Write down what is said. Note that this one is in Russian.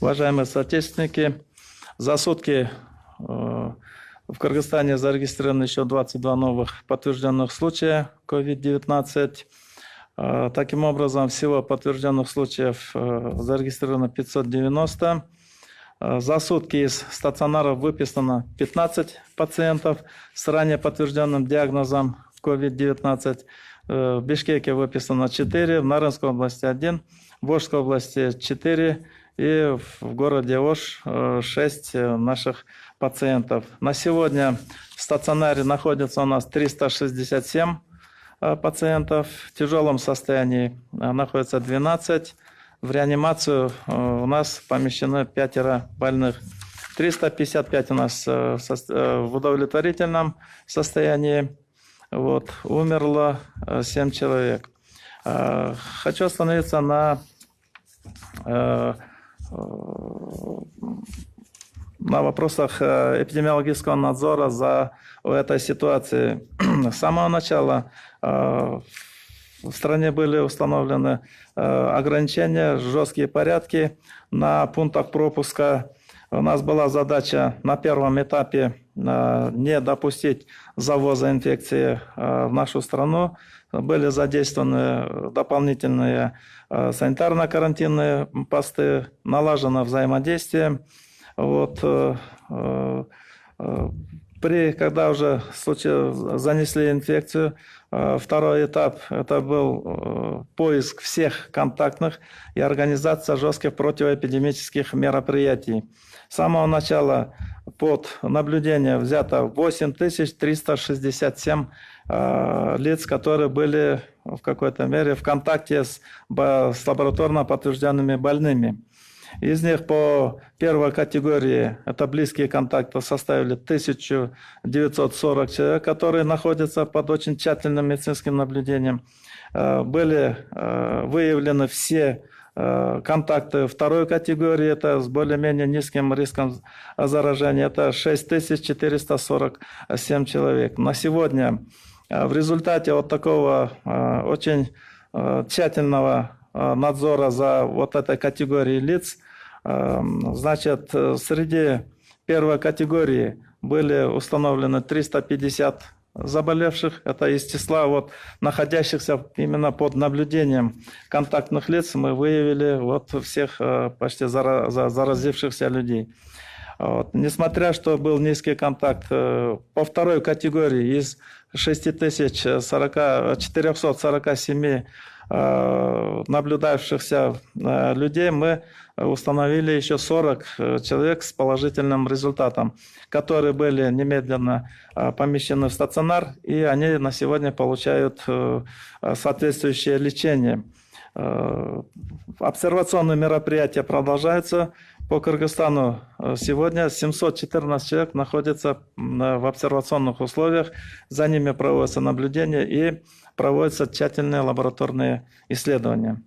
Уважаемые соотечественники, за сутки в Кыргызстане зарегистрировано еще 22 новых подтвержденных случая COVID-19. Таким образом, всего подтвержденных случаев зарегистрировано 590. За сутки из стационаров выписано 15 пациентов с ранее подтвержденным диагнозом COVID-19. В Бишкеке выписано 4, в Нарынской области 1, в Волжской области 4 и в городе Ош 6 наших пациентов. На сегодня в стационаре находится у нас 367 пациентов. В тяжелом состоянии находится 12. В реанимацию у нас помещено 5 больных. 355 у нас в удовлетворительном состоянии. Вот, умерло 7 человек. Хочу остановиться на вопросах эпидемиологического надзора за этой ситуацией. С самого начала в стране были установлены ограничения, жесткие порядки на пунктах пропуска. У нас была задача на первом этапе не допустить завоза инфекции в нашу страну. Были задействованы дополнительные санитарно-карантинные посты, налажено взаимодействие. Вот, когда уже занесли инфекцию, второй этап – это был поиск всех контактных и организация жестких противоэпидемических мероприятий. С самого начала под наблюдение взято 8367 лиц, которые были в какой-то мере в контакте с лабораторно подтвержденными больными. Из них по первой категории, это близкие контакты, составили 1940 человек, которые находятся под очень тщательным медицинским наблюдением. Были выявлены все контакты второй категории, это с более-менее низким риском заражения, это 6447 человек. На сегодня в результате вот такого очень тщательного надзора за вот этой категорией лиц, значит, среди первой категории были установлены 350 заболевших. Это из числа вот находящихся именно под наблюдением контактных лиц мы выявили вот всех почти заразившихся людей. Вот. Несмотря что был низкий контакт, по второй категории из 447 наблюдавшихся людей мы установили еще 40 человек с положительным результатом, которые были немедленно помещены в стационар, и они на сегодня получают соответствующее лечение. Обсервационные мероприятия продолжаются. По Кыргызстану сегодня 714 человек находятся в обсервационных условиях, за ними проводятся наблюдения и проводятся тщательные лабораторные исследования.